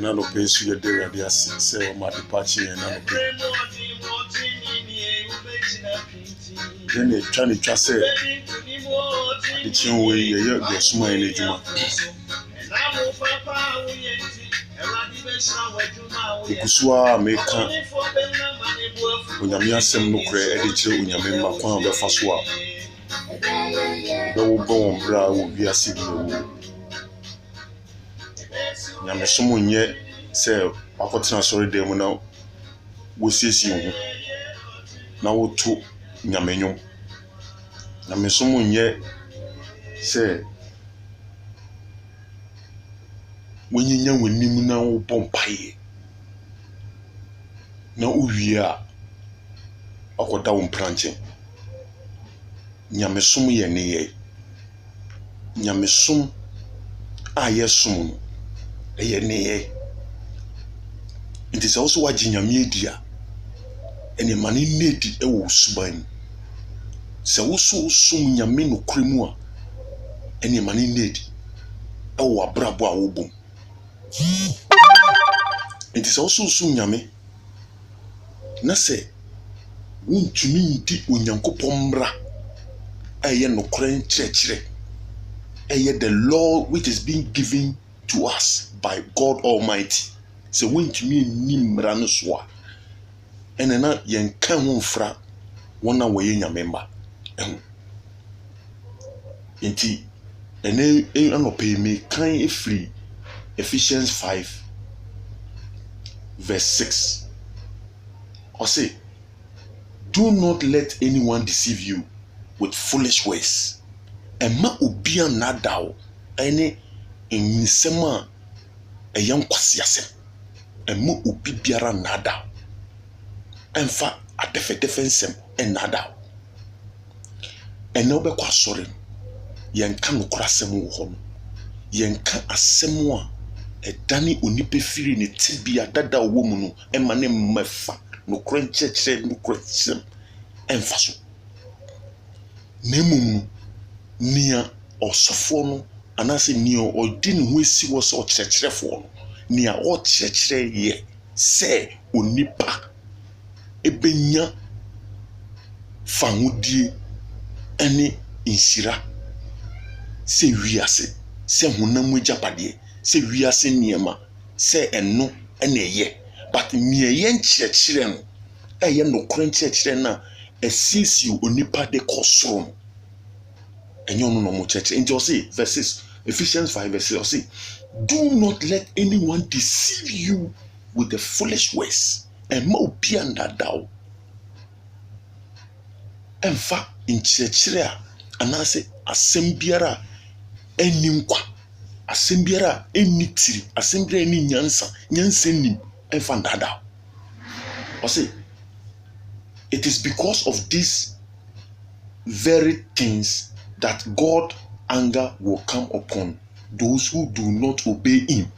And I don't pay so your day at the say my departure and I then they try to just say the chin way you're small in the Kusua American when you have some no credit editor when you make my phone the first one. They will go on bra will be a city. Nyame somo nye se akotena sori dem na wosiesie ho na woto nyame nyo nyame somo nye se wonyinya wonim na wo bompaye na uwie a akoda wo mpranche nyame somo ye ne ye nyame som a ye som no eye ne ye it is also what nyame dia ene mane nedi e wo suban se wo so som nyame no kremu a ene mane nedi e wo abrabo a wo bom it is also som nyame na se wontumi ndi onyankopon mra eye no kren chire eye the law which is being given to us by God Almighty. So when to me nimra no so a ene na yen kan ho mfra wona waye nya member enti ene anope me kan efri Ephesians 5 verse 6 or say, do not let anyone deceive you with foolish ways. Emma obia nadao ene enisema eyam kwasiasem emma obi biara nada emfa adefedefensem enada ene obekwa sori yenka nokrasem wo ho yenka asem a edane onipa firi ne tibia dada wo mu no emma ne mmefa nokranchechre nokrasem emfa so nemum nia osofo no anase nio odi ne ho esi wo so kyerkyerefo no nia o kyerkyere ye se onipa ebenya fanwudie ene insira se wiase se honam agapade se wiase niema se eno ene ye but mieye nkyerkyere no eye no krankyerkyere na esisi onipa de kosoro enyo no mo kyerkyere nti o say verses Ephesians 5 verse 6 say, do not let anyone deceive you with the foolish ways and mo bianda daw emfa nkyerkyere a anase asembiara eninkwa asembiara enitiri asembiara eni nyansa nim emfa ndada o say it is because of this very things that God anger will come upon those who do not obey him.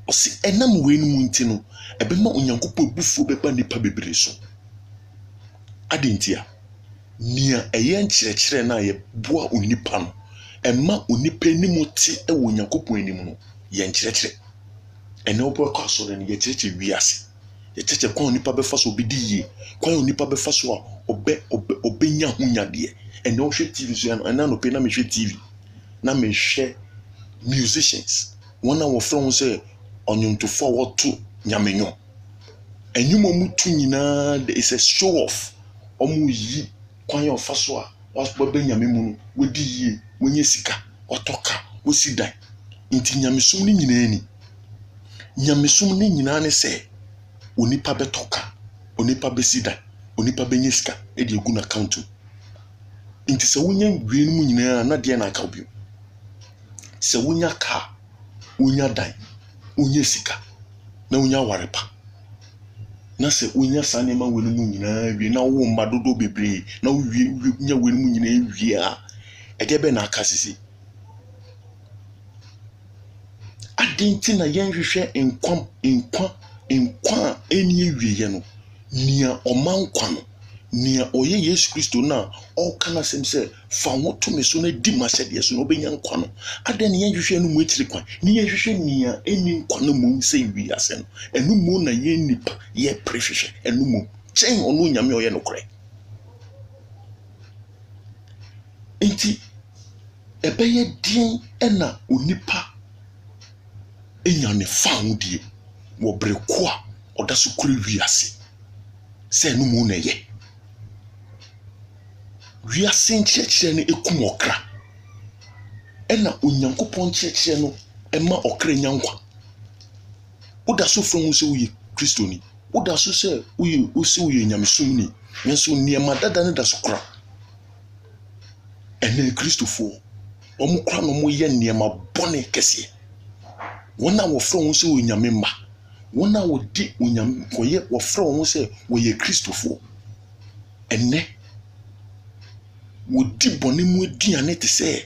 Ɔsi ɛnam wei no mu nti no ɛbɛma onyankopɔn bufuo bɛba nipa bebree so. Adentia nia ɛyɛ nkyerɛkyerɛ na yɛ boa onipa no ɛma onipa anim te ɛwɔ onyankopɔn anim no yɛ nkyerɛkyerɛ. Ɛnɛ wobɛkɔ asɔre no yɛkyerɛkyerɛ wiase. Yɛkyerɛkyerɛ kwan onipa bɛfa so obɛdi yie, kwan onipa bɛfa so a ɔbɛnya ho nyadeɛ. Ɛnɛ wohwɛ TV so ɛna anɔpɛ na mehwɛ TV na mehwɛ musicians wɔn a wɔfrɛ wɔn sɛ ɔnwomtofo a wɔto nyamenyom. Ɛnwom a wɔto nyinaa is a show off. Wɔn yi kwan a ɔfa so a wɔbɛ nyame mu no wɔdi yie, wɔnyɛ sika, wɔtɔ ka, wɔsi dan. Nti nyamesom ne nyinaa ni. Nyamesom ne nyinaa ne sɛ onipa bɛtɔ ka, onipa bɛsi dan, onipa bɛnyɛ sika ɛde egu n'account. Nti sɛ wonya wie no mu nyinaa na deɛ na aka obi. Sɛ wonya ka, wonya dan, wonya sika, na wonya warepa. Na sɛ wonya saa nneɛma wɔ no mu nyinaa wie na wo mma dodo bebree na wo nya wɔ no mu nyinaa wie a ɛdeɛ bɛ na aka sisi. Adenti na yɛnhwehwɛ nkwa a ɛni awie no nia ɔmankwa no nia ɔyɛ Yesu Kristo na ɔka na sɛm sɛ fa wo to me so na di mahyɛdeɛ so na ɔbɛnya nkwa no. Adan ne yɛnhwehwɛ no mu akyiri kwan ne yɛnhwehwɛ nia ɛni nkwa no mu sɛ wiase no ɛno mu na yɛn nipa yɛ prehwehwɛ ɛno mu kyɛn ɔno nyame ɔyɛ no korɛ. Nti ɛbɛyɛ den ɛna onipa enya ne fahodie wɔ bere ko a ɔda so kure wiase sɛ no mu na yɛ wiase nkyerɛkyerɛ no ekum ɔkra ɛna onyankopɔn nkyerɛkyerɛ no ɛma ɔkra nya nkwa. Woda so from wo sɛ woyɛ kristoni, woda so sɛ woyɛ nyamesomni, nanso nneɛma dada ne da so kora. Ɛnɛ kristofoɔ wɔn kora no mo yɛ nneɛma bɔne kɛseɛ. Wɔn a wɔfrɛ wɔn sɛ wɔyɛ nyame mma, wɔn a wɔdi onyame wɔfrɛ wɔn sɛ wɔyɛ kristofoɔ. Ɛnɛ wɔdi bɔne mu aduane te sɛ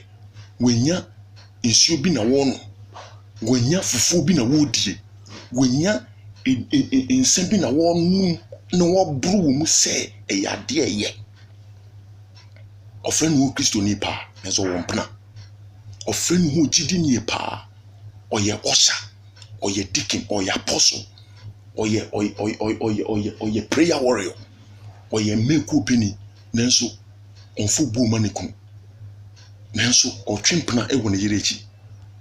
wɔnya nsuo bi na wɔn no, wɔnya fufuo bi na wɔdie, wɔnya nsa bi na wɔn num na wɔboro wɔn mu sɛ ɛyɛ adeɛ ɛyɛ. Ɔfrɛ no wɔ kristoni paa nanso wɔn mpena. Ɔfrɛ no wɔ gyidi nie paa. Ɔyɛ ɔsha, ɔyɛ deacon, ɔyɛ apostle, ɔyɛ prayer warrior, ɔyɛ meku opini, nanso ɔmfo bu ma ne kunu, nanso ɔtwempena ɛwɔ ne yere akyi,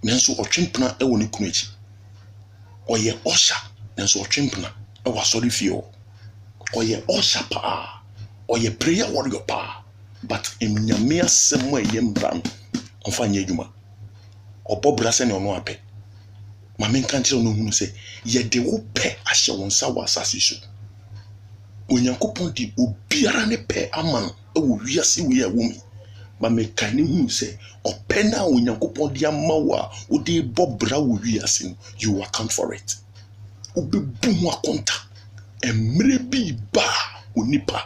nanso ɔtwempena ɛwɔ ne kunu akyi. Ɔyɛ ɔsha, nanso ɔtwempena ɛwɔ asɔre fie hɔ. Ɔyɛ ɔsha paa, ɔyɛ prayer warrior paa, but nyame asɛm a ɛyɛ mbra no ɔmfa nyɛ adwuma. Ɔbɔ bra sɛ ne ɔno apɛ. Mame nka nkyerɛ no hunu sɛ yɛde wo pɛ ahyɛ wo nsa wɔ asase so. Onyankopɔn de obiara ne pɛ ama no ɛwɔ wiase wei a wɔ mu. Mame ka ne hunu sɛ ɔpɛ na onyankopɔn de ama wo a wode bɔ bra wɔ wiase no, you account for it. Wobɛbu ho akonta. Mmerɛ bi ba onipa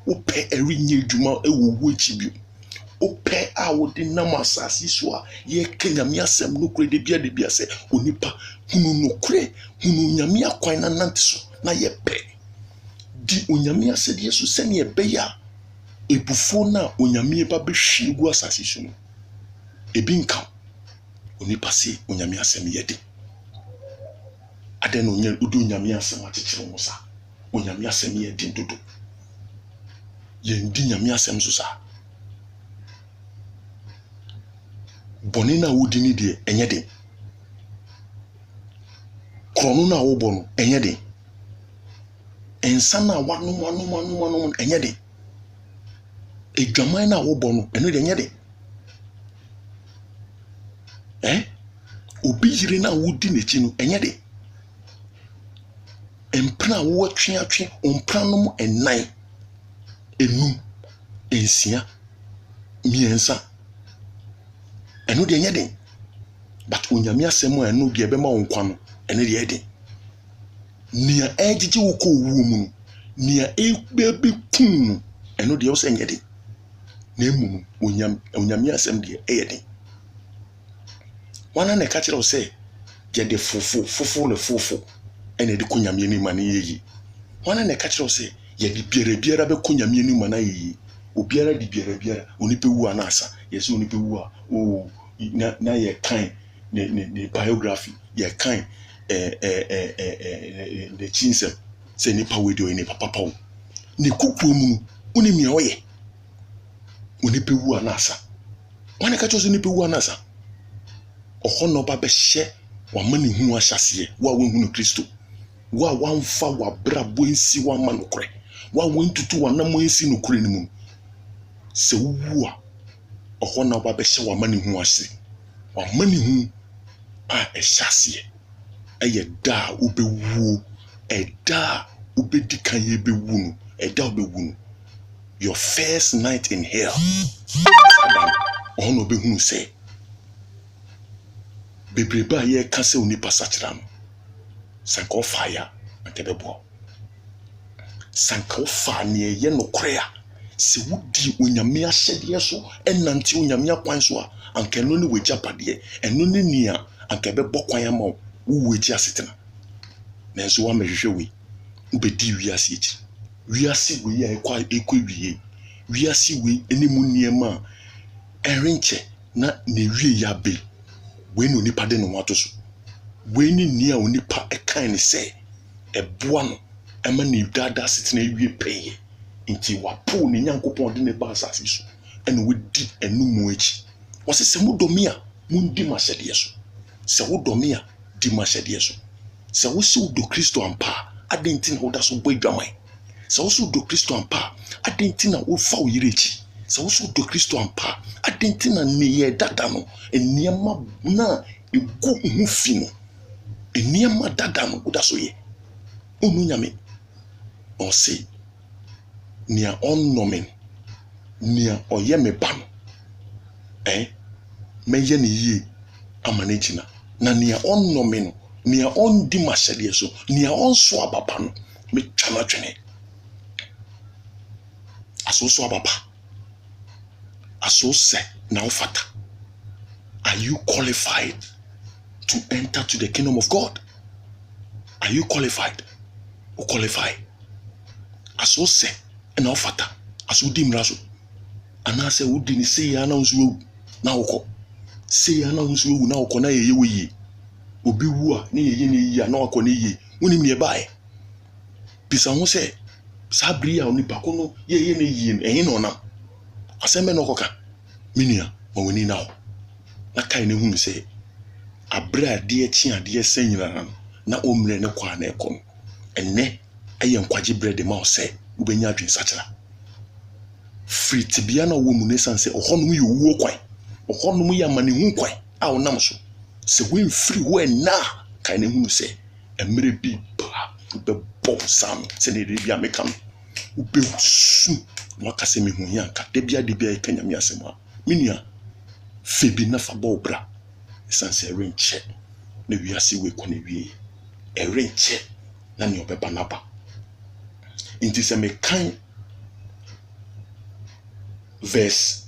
wopɛ ɛrenyɛ adwuma ɛwɔ wo akyi bio. Ope a wode nam asase so a yɛka nyame asɛm no kure de bia sɛ onipa hunu no kure hunu nyame akwan na nante so na yɛpɛ di onyame asɛdeɛ so sɛne ɛbɛyɛ a ebufuo na onyame ba bɛhwie gu asase so no ebi nka onipa se onyame asɛm yɛ de adan no onyame asɛm akyekyere wo sa onyame asɛm yɛ de dodo yɛndi nyame asɛm so sa. Bɔne na wodi ni deɛ ɛnyɛ den. Krono na wo bɔ no ɛnyɛ den. Ensa na wanom ɛnyɛ den. Edwaman na wo bɔ no ɛno deɛ ɛnyɛ den. Obi yire na wodi n'akyi no ɛnyɛ den. Empena wo atwe ompra no mu ɛnan enum ensia miɛnsa ɛno deɛ nyɛ den. But onyame asɛm a ɛno deɛ bɛma wo nkwa no ɛno deɛ ɛden. Nia ɛgyegye wo kɔ owuo mu no nia ɛbɛbi kum no ɛno deɛ wo sɛ nyɛ den. Nemu onyame asem de eyeden. Wana na ka kire wo se ye de fofo le fofo ene de konyame ni mane yeyi. Wana na ka kire wo se ye de biara be konyame ni mane yeyi. Obiara di biara onipa wu anasa yes onipa wu a o na ye kan ne biography ye kan the chinsem se nipa we de ni papa wo ne kukuo mu uni mi oye onipa wu anasa wana ka chose onipa wu anasa oho no ba be hye wa mani hu ahyase wa wo hu no Kristo wa wanfa wa brabo ensi wa ma no kore wa wontutu wa na mo ensi no kore ni mu se wu a oho na ba be hye wa mani hu ase wa mani hu a ehyase eye da obewu eda obedi kan ye bewu no eda obewu no your first night in hell oho no behu se bebreba ye ka se oni pasachira no sanka ofaya antebebo sanka ofa ne ye no kore a se wudi onyame ahyede so enante onyame akwan so a anka no ne wagya eno ne nia anka bebo kwan ama wo wagya setena nanso wa mehwehwe we ubedi wiase echi wiase we ya ekwa wie wiase we enimu niema enrenche na ne wie ya be we no nipa de no wato so we ni nia onipa ekan ne se eboa no ema ne dada setena wie peye nti wapo ne nyankopon de ne ba asase so ene wodi enumu echi wose se mudomi a mundi mahyede so se wodomi a di mahyede so se wo se do Kristo ampa adenti na woda so boy dwaman se wo se do Kristo ampa adenti na wo fa wo yire echi se wo se do Kristo ampa adenti na ne ye dada no eniema na egu hu fi no eniema dada no woda so ye onu nyame on se nia onnomen nia oye me ba no meye ne yie amanagina na nia onnomen no nia ondi mahyede so nia onso ababa no me twana twene aso ababa aso se na ufata. Are you qualified to enter to the kingdom of God? Are you qualified? O qualify aso se na ufata aso di mraso ana se wudi ni se ya na nso na woko se ya na nso wu na woko na ye yi obi wu a ne ye ne yi na wako ne yi woni me bae bisa ho se sabri ya oni bako no ye ne yi ehin no na aseme no koka minia ma woni na ho na kai ne hu se abra de echi ade senyina na omre ne kwa na ekon enne aye nkwaje bread ma o se ubenya adwen sachira free tibia na wo mu ne sanse ohonum ye owuo kwan ohonum ye amane hu kwan a wonam so se we free we na kai ne hu se emre bi ba be bom sam se ne bia meka no ube su no akase me hu ya ka de bia kanya me asema minia febi na fa bo bra sanse renche na wiase we ko na wie renche na ne obeba na ba inti se me kan verse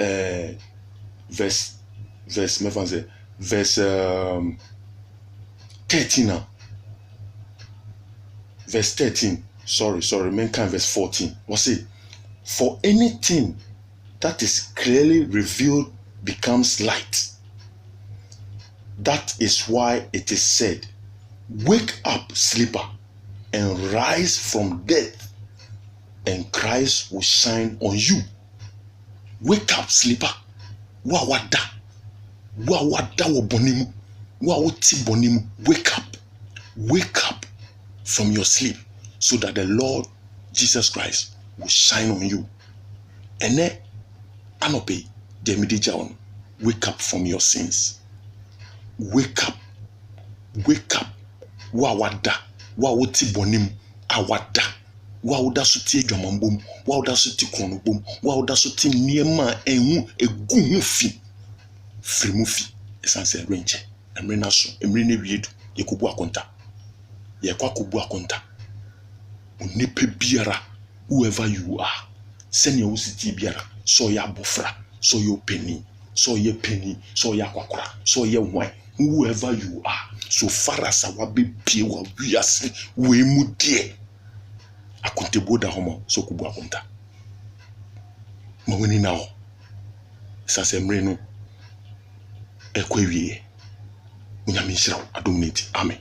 13 now. Verse 13. Sorry, mankind verse 14. What's it? For anything that is clearly revealed becomes light. That is why it is said, wake up, sleeper, and rise from death, and Christ will shine on you. Wake up, sleeper. Wawada wo bonimu. Wawoti bonimu. Wake up from your sleep, so that the Lord Jesus Christ will shine on you. Ene anope demidija on. Wake up from your sins. Wake up. Wawada. Wawoti bonimu. Awada. Wawuda suti edwamambom, wawuda suti konobom, wawuda suti niema enhu egu hu fi frimu fi esanse renche emre na so emre na wiedu yekobu akonta yekwa kobu akonta onipa biara whoever you are sɛnea wositi biara sɛ ɔyɛ abɔfra sɛ ɔyɛ ɔpanin sɛ ɔyɛ panin sɛ ɔyɛ akwakora sɛ ɔyɛ hwan whoever you are so far as wabɛpie wa wiase wei mu deɛ akontebo da hɔ ma sɛ ɔkɔbu akonta ma w'ani na hɔ sasɛ mmerɛ no ɛkɔ awie onyame nhyira wo adom no nti amen